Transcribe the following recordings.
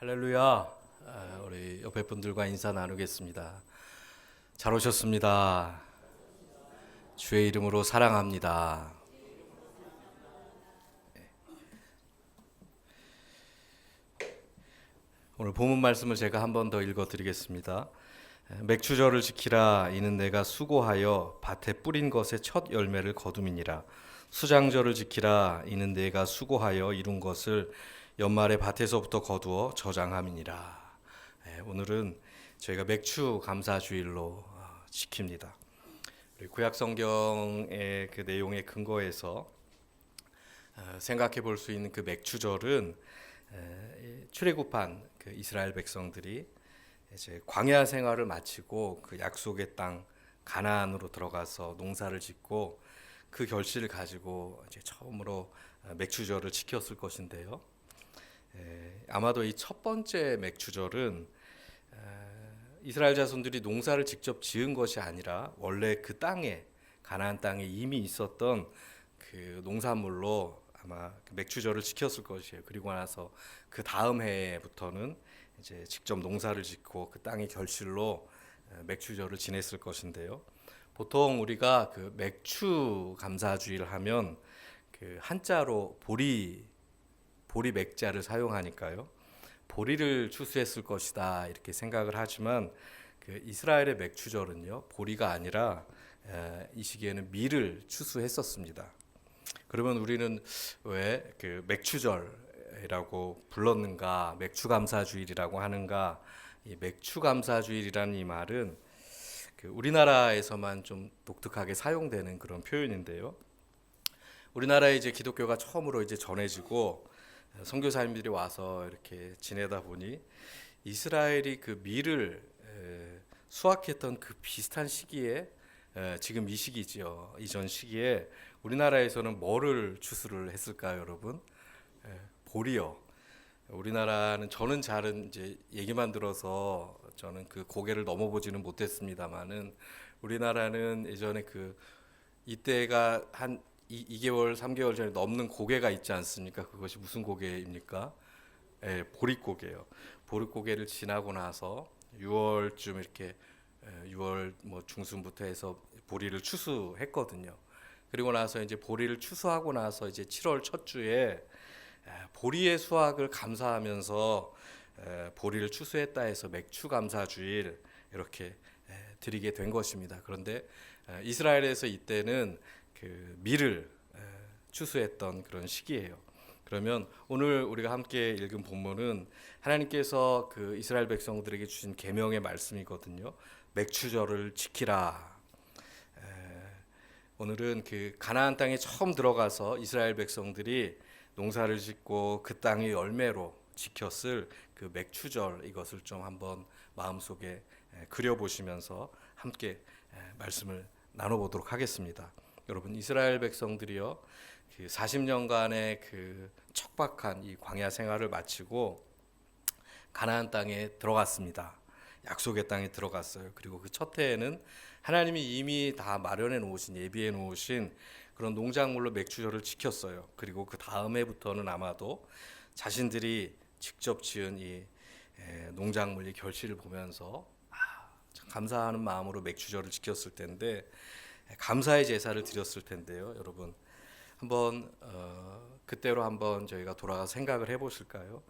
할렐루야. 우리 옆에 분들과 인사 나누겠습니다. 잘 오셨습니다. 주의 이름으로 사랑합니다. 오늘 본문 말씀을 제가 한 번 더 읽어드리겠습니다. 맥추절을 지키라. 이는 내가 수고하여 밭에 뿌린 것의 첫 열매를 거둠이니라. 수장절을 지키라. 이는 내가 수고하여 이룬 것을 연말에 밭에서부터 거두어 저장함이니라. 오늘은 저희가 맥추 감사주일로 지킵니다. 구약 성경의 그 내용에 근거해서 생각해 볼 수 있는 그 맥추절은 출애굽한 그 이스라엘 백성들이 이제 광야 생활을 마치고 그 약속의 땅 가나안으로 들어가서 농사를 짓고 그 결실을 가지고 이제 처음으로 맥추절을 지켰을 것인데요. 아마도 이 첫 번째 맥추절은 이스라엘 자손들이 농사를 직접 지은 것이 아니라 원래 그 땅에 가나안 땅에 이미 있었던 그 농산물로 아마 그 맥추절을 지켰을 것이에요. 그리고 나서 그 다음 해부터는 이제 직접 농사를 짓고 그 땅의 결실로 맥추절을 지냈을 것인데요. 보통 우리가 그 맥추 감사주의를 하면 그 한자로 보리 맥자를 사용하니까요. 보리를 추수했을 것이다 이렇게 생각을 하지만 그 이스라엘의 맥추절은요 보리가 아니라 이 시기에는 밀을 추수했었습니다. 그러면 우리는 왜 그 맥추절이라고 불렀는가, 맥추감사주일이라고 하는가? 이 맥추감사주일이라는 이 말은 그 우리나라에서만 좀 독특하게 사용되는 그런 표현인데요. 우리나라에 이제 기독교가 처음으로 이제 전해지고 선교사님들이 와서 이렇게 지내다 보니 이스라엘이 그 밀을 수확했던 그 비슷한 시기에 지금 이 시기죠. 이전 시기에 우리나라에서는 뭐를 추수를 했을까요, 여러분? 보리요. 우리나라는 저는 잘은 이제 얘기만 들어서 저는 그 고개를 넘어보지는 못했습니다만은 우리나라는 예전에 그 이때가 한 2개월, 3개월 전에 넘는 고개가 있지 않습니까? 그것이 무슨 고개입니까? 보릿고개요. 보릿고개를 지나고 나서 6월쯤 이렇게 6월 뭐 중순부터 해서 보리를 추수했거든요. 그리고 나서 이제 보리를 추수하고 나서 이제 7월 첫 주에 보리의 수확을 감사하면서 보리를 추수했다 해서 맥추 감사주일 이렇게 드리게 된 것입니다. 그런데 이스라엘에서 이때는 그 밀을 추수했던 그런 시기예요. 그러면 오늘 우리가 함께 읽은 본문은 하나님께서 그 이스라엘 백성들에게 주신 계명의 말씀이거든요. 맥추절을 지키라. 오늘은 그 가나안 땅에 처음 들어가서 이스라엘 백성들이 농사를 짓고 그 땅의 열매로 지켰을 그 맥추절 이것을 좀 한번 마음속에 그려보시면서 함께 말씀을 나눠보도록 하겠습니다. 여러분 이스라엘 백성들이요 그 40년간의 그 척박한 이 광야 생활을 마치고 가나안 땅에 들어갔습니다. 약속의 땅에 들어갔어요. 그리고 그 첫 해에는 하나님이 이미 다 마련해 놓으신 예비해 놓으신 그런 농작물로 맥추절을 지켰어요. 그리고 그 다음 해부터는 아마도 자신들이 직접 지은 이 농작물의 결실을 보면서 참 감사하는 마음으로 맥추절을 지켰을 텐데 감사의 제사를 드렸을 텐데요. 여러분 한번 그때로 한번 저희가 돌아가서 생각을 해보실까요?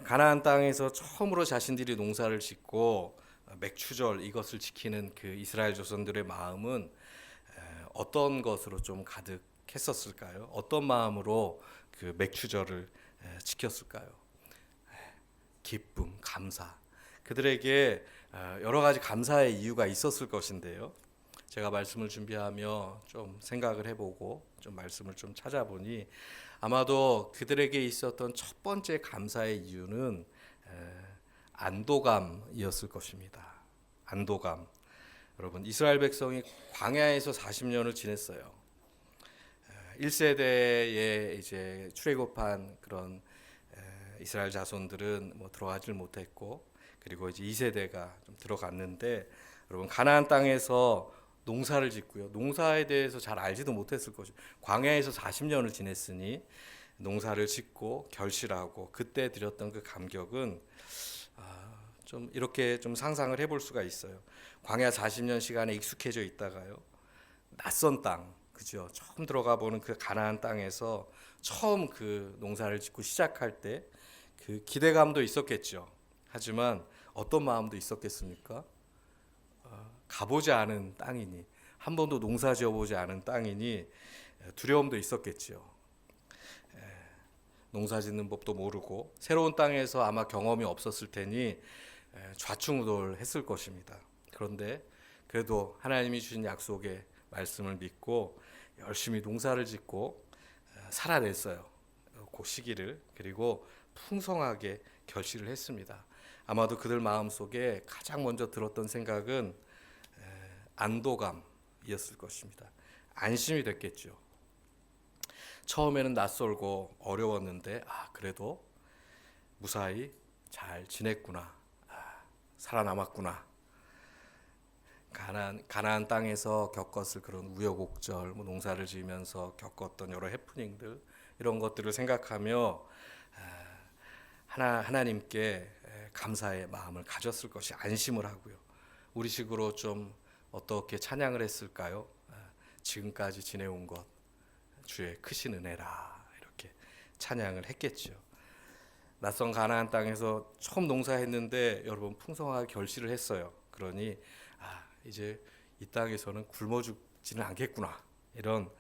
가나안 땅에서 처음으로 자신들이 농사를 짓고 맥추절 이것을 지키는 그 이스라엘 조선들의 마음은 어떤 것으로 좀 가득했었을까요? 어떤 마음으로 그 맥추절을 지켰을까요? 기쁨, 감사. 그들에게 여러 가지 감사의 이유가 있었을 것인데요. 제가 말씀을 준비하며 좀 생각을 해보고 좀 말씀을 좀 찾아보니 아마도 그들에게 있었던 첫 번째 감사의 이유는 안도감이었을 것입니다. 안도감. 여러분 이스라엘 백성이 광야에서 40년을 지냈어요. 1세대에 이제 출애굽한 그런 이스라엘 자손들은 뭐 들어가질 못했고 그리고 이제 2세대가 좀 들어갔는데 여러분 가나안 땅에서 농사를 짓고요. 농사에 대해서 잘 알지도 못했을 것이고 광야에서 40년을 지냈으니 농사를 짓고 결실하고 그때 드렸던 그 감격은 좀 이렇게 좀 상상을 해볼 수가 있어요. 광야 40년 시간에 익숙해져 있다가요, 낯선 땅, 그죠? 처음 들어가 보는 그 가나안 땅에서 처음 그 농사를 짓고 시작할 때 그 기대감도 있었겠죠. 하지만 어떤 마음도 있었겠습니까? 가보지 않은 땅이니, 한 번도 농사 지어보지 않은 땅이니 두려움도 있었겠지요. 농사 짓는 법도 모르고 새로운 땅에서 아마 경험이 없었을 테니 좌충우돌했을 것입니다. 그런데 그래도 하나님이 주신 약속의 말씀을 믿고 열심히 농사를 짓고 살아냈어요. 그 시기를. 그리고 풍성하게 결실을 했습니다. 아마도 그들 마음속에 가장 먼저 들었던 생각은 안도감이었을 것입니다. 안심이 됐겠죠. 처음에는 낯설고 어려웠는데 그래도 무사히 잘 지냈구나, 살아남았구나. 가나안 땅에서 겪었을 그런 우여곡절, 농사를 지으면서 겪었던 여러 해프닝들, 이런 것들을 생각하며 하나님께 감사의 마음을 가졌을 것이 안심을 하고요. 우리식으로 좀 어떻게 찬양을 했을까요? 지금까지 지내온 것 주의 크신 은혜라, 이렇게 찬양을 했겠죠. 낯선 가나안 땅에서 처음 농사했는데 여러분 풍성하게 결실을 했어요. 그러니 이제 이 땅에서는 굶어 죽지는 않겠구나, 이런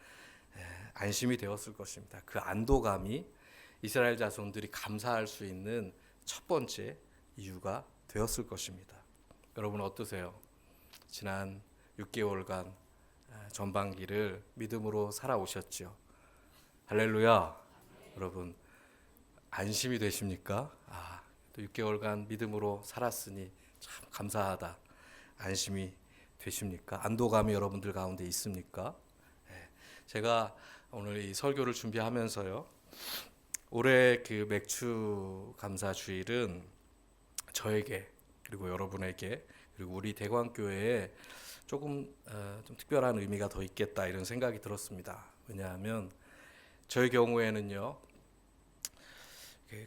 안심이 되었을 것입니다. 그 안도감이 이스라엘 자손들이 감사할 수 있는 첫 번째 이유가 되었을 것입니다. 여러분 어떠세요? 지난 6개월간 전반기를 믿음으로 살아오셨죠? 할렐루야. 여러분 안심이 되십니까? 또 6개월간 믿음으로 살았으니 참 감사하다, 안심이 되십니까? 안도감이 여러분들 가운데 있습니까? 제가 오늘 이 설교를 준비하면서요, 올해 그 맥주 감사 주일은 저에게, 그리고 여러분에게, 그리고 우리 대광교회에 조금 좀 특별한 의미가 더 있겠다, 이런 생각이 들었습니다. 왜냐하면 저의 경우에는요,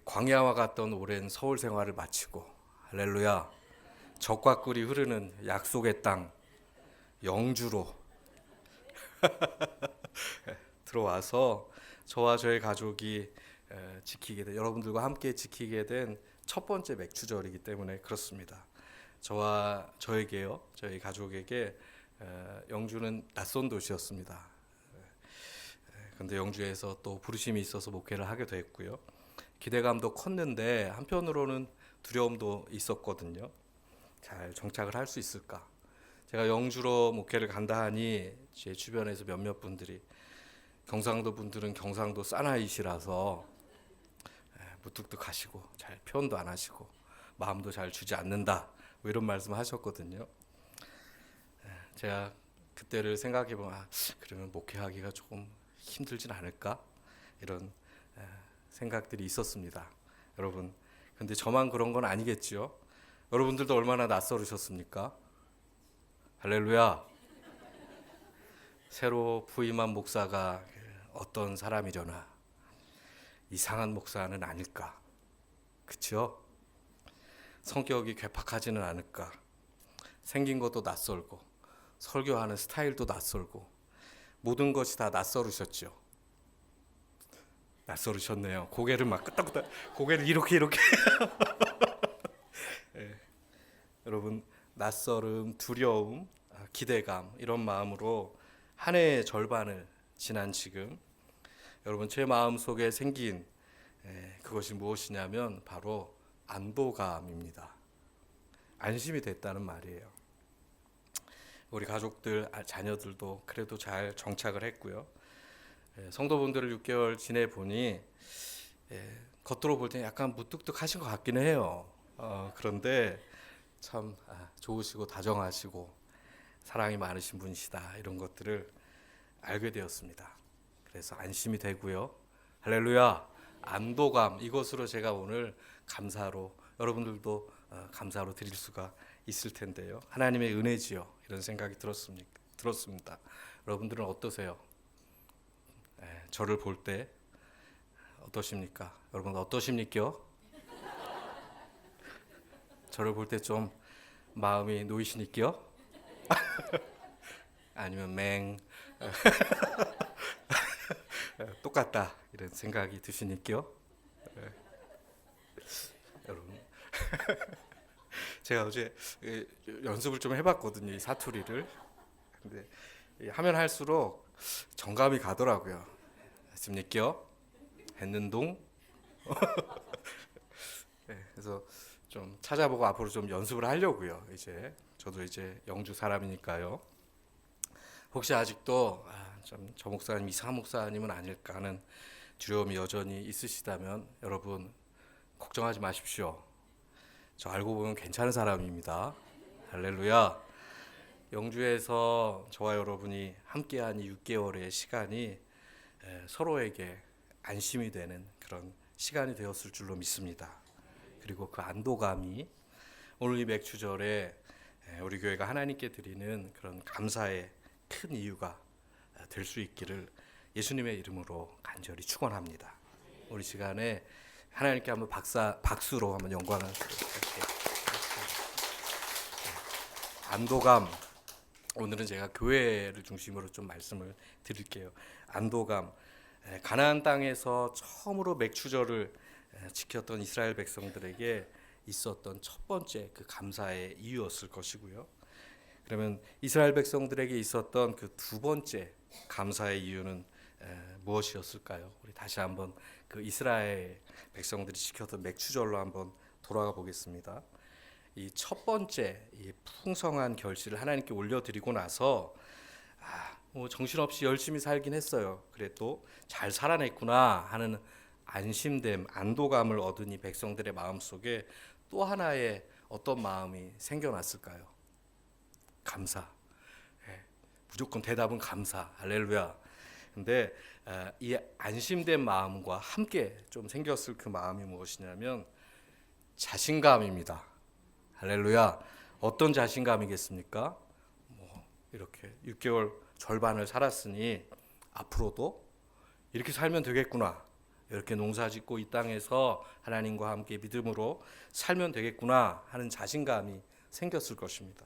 광야와 같던 오랜 서울 생활을 마치고, 할렐루야, 적과 꿀이 흐르는 약속의 땅 영주로 들어와서 저와 저의 가족이 지키게 된, 여러분들과 함께 지키게 된 첫 번째 맥주절이기 때문에 그렇습니다. 저에게요, 저희 가족에게 영주는 낯선 도시였습니다. 그런데 영주에서 또 부르심이 있어서 목회를 하게 됐고요. 기대감도 컸는데 한편으로는 두려움도 있었거든요. 잘 정착을 할 수 있을까? 제가 영주로 목회를 간다 하니 제 주변에서 몇몇 분들이, 경상도 분들은 경상도 사나이시라서 무뚝뚝하시고 잘 표현도 안 하시고 마음도 잘 주지 않는다, 뭐 이런 말씀을 하셨거든요. 제가 그때를 생각해 보면 그러면 목회하기가 조금 힘들진 않을까, 이런 생각들이 있었습니다. 여러분, 근데 저만 그런 건 아니겠지요? 여러분들도 얼마나 낯설으셨습니까? 할렐루야. 새로 부임한 목사가 어떤 사람이려나, 이상한 목사는 아닐까, 그렇죠? 성격이 괴팍하지는 않을까, 생긴 것도 낯설고 설교하는 스타일도 낯설고 모든 것이 다 낯설으셨죠? 낯설으셨네요. 고개를 막 끄덕끄덕, 고개를 이렇게 네. 여러분, 낯설음, 두려움, 기대감, 이런 마음으로 한 해의 절반을 지난 지금 여러분 제 마음속에 생긴 그것이 무엇이냐면 바로 안도감입니다. 안심이 됐다는 말이에요. 우리 가족들, 자녀들도 그래도 잘 정착을 했고요. 성도분들을 6개월 지내보니 겉으로 볼 때 약간 무뚝뚝하신 것 같기는 해요. 그런데 참 좋으시고 다정하시고 사랑이 많으신 분이시다, 이런 것들을 알게 되었습니다. 그래서 안심이 되고요. 할렐루야. 안도감, 이것으로 제가 오늘 감사로, 여러분들도 감사로 드릴 수가 있을 텐데요. 하나님의 은혜지요, 이런 생각이 들었습니다. 여러분들은 어떠세요? 저를 볼 때 어떠십니까? 여러분 어떠십니까? 저를 볼 때 좀 마음이 놓이시니까? 아니면 맹 똑같다 이런 생각이 드시니까? 여러분 제가 어제 연습을 좀 해봤거든요, 이 사투리를. 근데 하면 할수록 정감이 가더라고요. 했습니까? 했는동? 네, 그래서 좀 찾아보고 앞으로 좀 연습을 하려고요. 이제 저도 이제 영주 사람이니까요. 혹시 아직도 저 목사님 이상 목사님은 아닐까 하는 두려움이 여전히 있으시다면 여러분 걱정하지 마십시오. 저 알고 보면 괜찮은 사람입니다. 할렐루야. 영주에서 저와 여러분이 함께한 이 6개월의 시간이 서로에게 안심이 되는 그런 시간이 되었을 줄로 믿습니다. 그리고 그 안도감이 오늘 이 맥주절에 우리 교회가 하나님께 드리는 그런 감사의 큰 이유가 될 수 있기를 예수님의 이름으로 간절히 축원합니다. 우리 시간에 하나님께 한번 박수로 한번 영광을 드릴게요. 안도감. 오늘은 제가 교회를 중심으로 좀 말씀을 드릴게요. 안도감. 가나안 땅에서 처음으로 맥추절을 지켰던 이스라엘 백성들에게 있었던 첫 번째 그 감사의 이유였을 것이고요. 그러면 이스라엘 백성들에게 있었던 그 두 번째 감사의 이유는 무엇이었을까요? 우리 다시 한번 그 이스라엘 백성들이 지켰던 맥추절로 한번 돌아가 보겠습니다. 이 첫 번째 이 풍성한 결실을 하나님께 올려드리고 나서 뭐 정신없이 열심히 살긴 했어요. 그래도 잘 살아냈구나 하는 안심됨, 안도감을 얻은 이 백성들의 마음속에 또 하나의 어떤 마음이 생겨났을까요? 감사. 무조건 대답은 감사. 할렐루야. 근데 이 안심된 마음과 함께 좀 생겼을 그 마음이 무엇이냐면 자신감입니다. 할렐루야. 어떤 자신감이겠습니까? 뭐 이렇게 6개월 절반을 살았으니 앞으로도 이렇게 살면 되겠구나. 이렇게 농사짓고 이 땅에서 하나님과 함께 믿음으로 살면 되겠구나 하는 자신감이 생겼을 것입니다.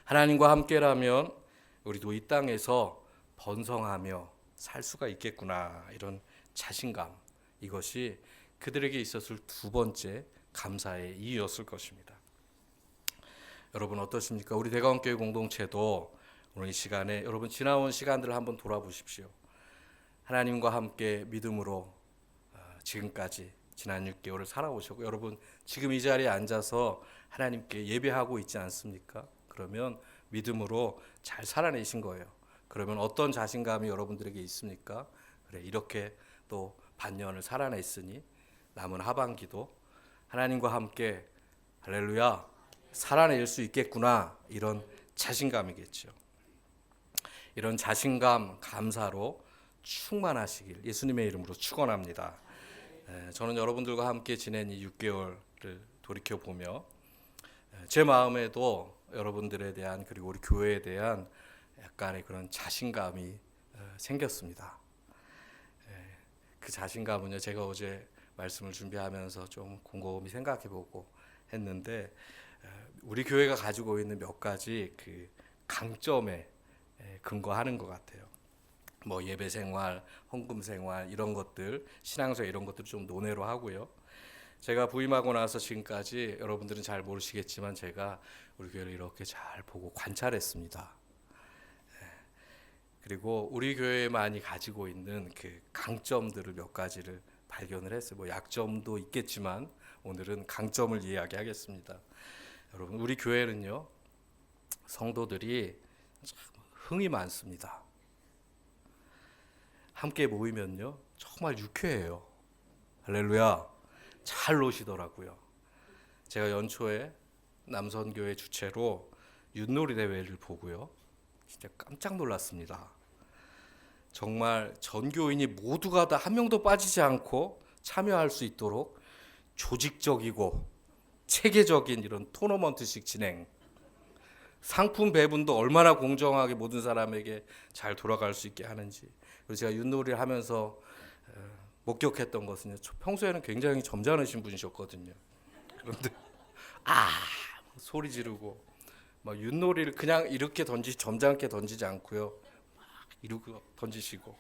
하나님과 함께라면 우리도 이 땅에서 번성하며 살 수가 있겠구나 이런 자신감, 이것이 그들에게 있었을 두 번째 감사의 이유였을 것입니다. 여러분 어떠십니까? 우리 대가원교회 공동체도 오늘 이 시간에 여러분 지나온 시간들을 한번 돌아보십시오. 하나님과 함께 믿음으로 지금까지 지난 6개월을 살아오셨고 여러분 지금 이 자리에 앉아서 하나님께 예배하고 있지 않습니까? 그러면 믿음으로 잘 살아내신 거예요. 그러면 어떤 자신감이 여러분들에게 있습니까? 그래, 이렇게 또 반년을 살아냈으니 남은 하반기도 하나님과 함께 할렐루야 살아낼 수 있겠구나 이런 자신감이겠죠. 이런 자신감, 감사로 충만하시길 예수님의 이름으로 축원합니다. 저는 여러분들과 함께 지낸 이 6개월을 돌이켜보며 제 마음에도 여러분들에 대한 그리고 우리 교회에 대한 약간의 그런 자신감이 생겼습니다. 그 자신감은요, 제가 어제 말씀을 준비하면서 좀 곰곰이 생각해보고 했는데 우리 교회가 가지고 있는 몇 가지 그 강점에 근거하는 것 같아요. 뭐 예배 생활, 헌금 생활 이런 것들, 신앙생활 이런 것들을 좀 논외로 하고요. 제가 부임하고 나서 지금까지 여러분들은 잘 모르시겠지만 제가 우리 교회를 이렇게 잘 보고 관찰했습니다. 그리고 우리 교회만이 가지고 있는 그 강점들을 몇 가지를 발견을 했어요. 뭐 약점도 있겠지만 오늘은 강점을 이야기하겠습니다. 여러분 우리 교회는요 성도들이 참 흥이 많습니다. 함께 모이면요 정말 유쾌해요. 할렐루야. 잘 노시더라고요. 제가 연초에 남선교회 주최로 윷놀이 대회를 보고요 진짜 깜짝 놀랐습니다. 정말 전교인이 모두가 다 한 명도 빠지지 않고 참여할 수 있도록 조직적이고 체계적인 이런 토너먼트식 진행, 상품 배분도 얼마나 공정하게 모든 사람에게 잘 돌아갈 수 있게 하는지. 그리고 제가 윷놀이를 하면서 목격했던 것은요. 평소에는 굉장히 점잖으신 분이셨거든요. 그런데 아 소리 지르고 막 윷놀이를 그냥 이렇게 점잖게 던지지 않고요. 이렇게 던지시고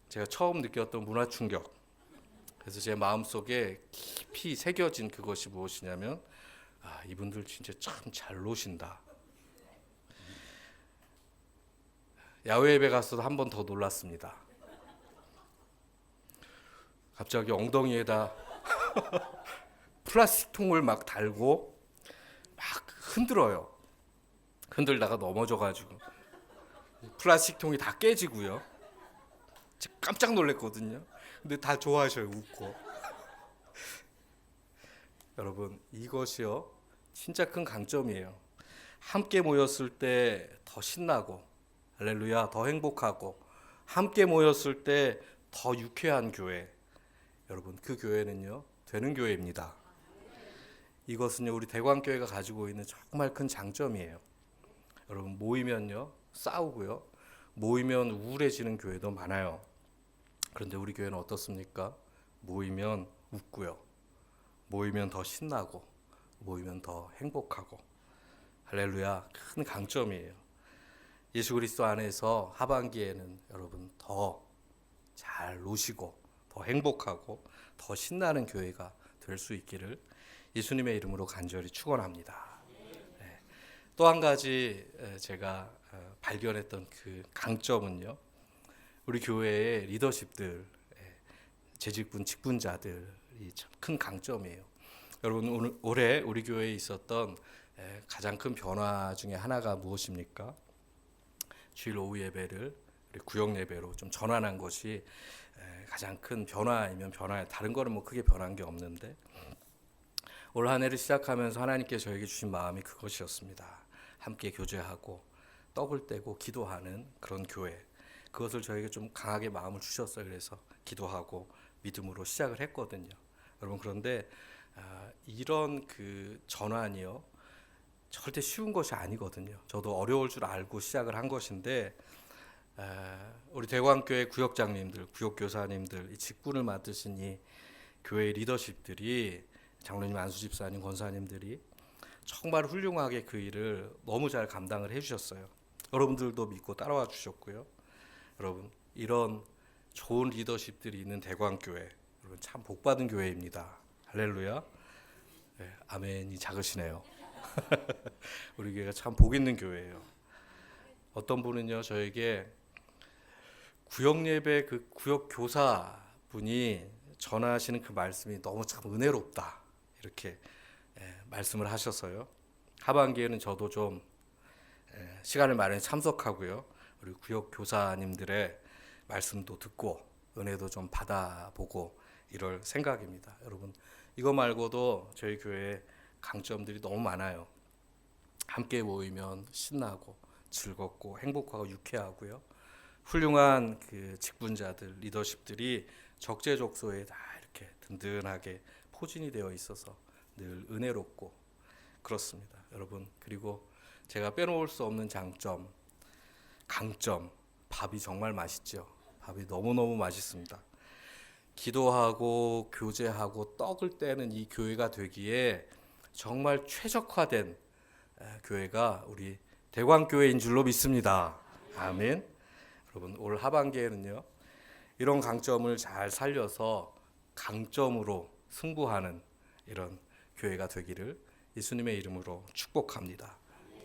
제가 처음 느꼈던 문화 충격. 그래서 제 마음속에 깊이 새겨진 그것이 무엇이냐면 이분들 진짜 참 잘 노신다. 야외 예배 가서도 한 번 더 놀랐습니다. 갑자기 엉덩이에다 플라스틱 통을 막 달고 막 흔들어요. 흔들다가 넘어져가지고 플라스틱 통이 다 깨지고요. 깜짝 놀랐거든요. 근데 다 좋아하셔요. 웃고. 여러분 이것이요 진짜 큰 강점이에요. 함께 모였을 때 더 신나고 할렐루야 더 행복하고 함께 모였을 때 더 유쾌한 교회. 여러분 그 교회는요 되는 교회입니다. 이것은요 우리 대광교회가 가지고 있는 정말 큰 장점이에요. 여러분 모이면요 싸우고요 모이면 우울해지는 교회도 많아요. 그런데 우리 교회는 어떻습니까? 모이면 웃고요 모이면 더 신나고 모이면 더 행복하고 할렐루야 큰 강점이에요. 예수 그리스도 안에서 하반기에는 여러분 더 잘 노시고 더 행복하고 더 신나는 교회가 될 수 있기를 예수님의 이름으로 간절히 축원합니다. 네. 또 한 가지 제가 발견했던 그 강점은요. 우리 교회의 리더십들, 재직분, 직분자들이 참 큰 강점이에요. 여러분 올해 우리 교회에 있었던 가장 큰 변화 중에 하나가 무엇입니까? 주일 오후 예배를 구역 예배로 좀 전환한 것이 가장 큰 변화이면 변화에 다른 거는 뭐 크게 변한 게 없는데 올 한 해를 시작하면서 하나님께 저에게 주신 마음이 그것이었습니다. 함께 교제하고 떡을 떼고 기도하는 그런 교회. 그것을 저에게 좀 강하게 마음을 주셨어요. 그래서 기도하고 믿음으로 시작을 했거든요. 여러분 그런데 이런 그 전환이요 절대 쉬운 것이 아니거든요. 저도 어려울 줄 알고 시작을 한 것인데 우리 대광교회 구역장님들, 구역교사님들, 이 직분을 맡으신 이 교회 리더십들이 장로님, 안수집사님, 권사님들이 정말 훌륭하게 그 일을 너무 잘 감당을 해주셨어요. 여러분들도 믿고 따라와 주셨고요. 여러분 이런 좋은 리더십들이 있는 대광교회, 여러분 참 복받은 교회입니다. 할렐루야. 네, 아멘이 작으시네요. 우리 교회가 참 복 있는 교회예요. 어떤 분은요 저에게 구역 예배 그 구역 교사 분이 전하시는 그 말씀이 너무 참 은혜롭다 이렇게 말씀을 하셔서요. 하반기에는 저도 좀 시간을 마련해 참석하고요. 우리 구역 교사님들의 말씀도 듣고 은혜도 좀 받아보고 이럴 생각입니다. 여러분 이거 말고도 저희 교회에 강점들이 너무 많아요. 함께 모이면 신나고 즐겁고 행복하고 유쾌하고요. 훌륭한 그 직분자들, 리더십들이 적재적소에 다 이렇게 든든하게 포진이 되어 있어서 늘 은혜롭고 그렇습니다. 여러분 그리고 제가 빼놓을 수 없는 장점, 강점, 밥이 정말 맛있죠. 밥이 너무너무 맛있습니다. 기도하고 교제하고 떡을 떼는 이 교회가 되기에 정말 최적화된 교회가 우리 대광교회인 줄로 믿습니다. 아멘. 여러분 올 하반기에는요 이런 강점을 잘 살려서 강점으로 승부하는 이런 교회가 되기를 예수님의 이름으로 축복합니다.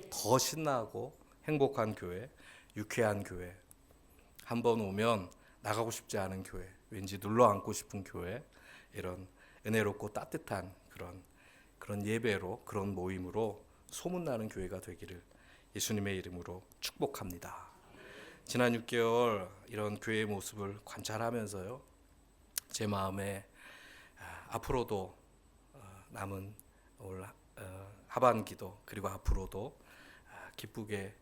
더 신나고 행복한 교회, 유쾌한 교회, 한번 오면 나가고 싶지 않은 교회, 왠지 눌러 앉고 싶은 교회, 이런 은혜롭고 따뜻한 그런 예배로 그런 모임으로 소문나는 교회가 되기를 예수님의 이름으로 축복합니다. 지난 6개월 이런 교회의 모습을 관찰하면서요 제 마음에 앞으로도 남은 올 하반기도 그리고 앞으로도 기쁘게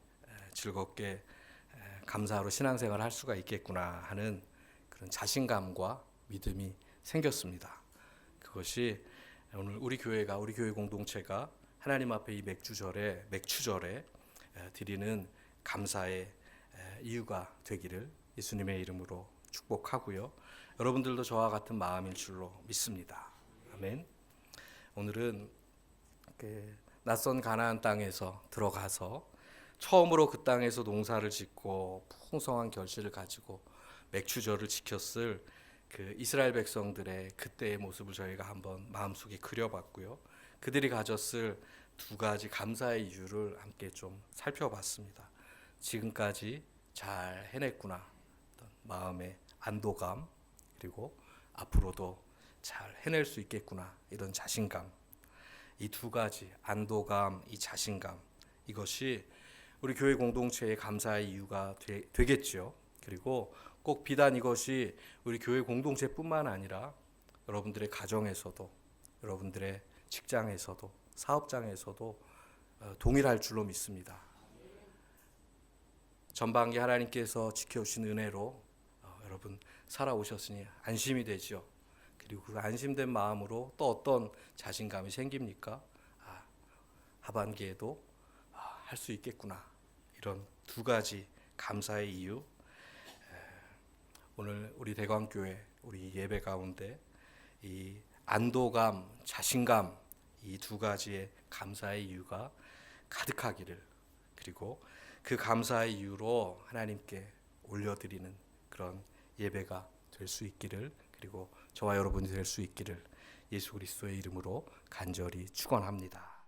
즐겁게 감사로 신앙생활을 할 수가 있겠구나 하는 그런 자신감과 믿음이 생겼습니다. 그것이 오늘 우리 교회 공동체가 하나님 앞에 이 맥주절에 드리는 감사의 이유가 되기를 예수님의 이름으로 축복하고요. 여러분들도 저와 같은 마음일 줄로 믿습니다. 아멘. 오늘은 낯선 가나안 땅에서 들어가서 처음으로 그 땅에서 농사를 짓고 풍성한 결실을 가지고 맥추절을 지켰을 그 이스라엘 백성들의 그때의 모습을 저희가 한번 마음속에 그려봤고요. 그들이 가졌을 두 가지 감사의 이유를 함께 좀 살펴봤습니다. 지금까지 잘 해냈구나, 어떤 마음의 안도감, 그리고 앞으로도 잘 해낼 수 있겠구나, 이런 자신감. 이 두 가지, 안도감, 이 자신감, 이것이 우리 교회 공동체의 감사의 이유가 되겠죠. 그리고 꼭 비단 이것이 우리 교회 공동체뿐만 아니라 여러분들의 가정에서도, 여러분들의 직장에서도, 사업장에서도 동일할 줄로 믿습니다. 전반기 하나님께서 지켜주신 은혜로 여러분 살아오셨으니 안심이 되죠. 그리고 그 안심된 마음으로 또 어떤 자신감이 생깁니까? 하반기에도 할 수 있겠구나. 이런 두 가지 감사의 이유. 오늘 우리 대광교회 우리 예배 가운데 이 안도감, 자신감, 이 두 가지의 감사의 이유가 가득하기를, 그리고 그 감사의 이유로 하나님께 올려드리는 그런 예배가 될 수 있기를, 그리고 저와 여러분이 될 수 있기를 예수 그리스도의 이름으로 간절히 축원합니다.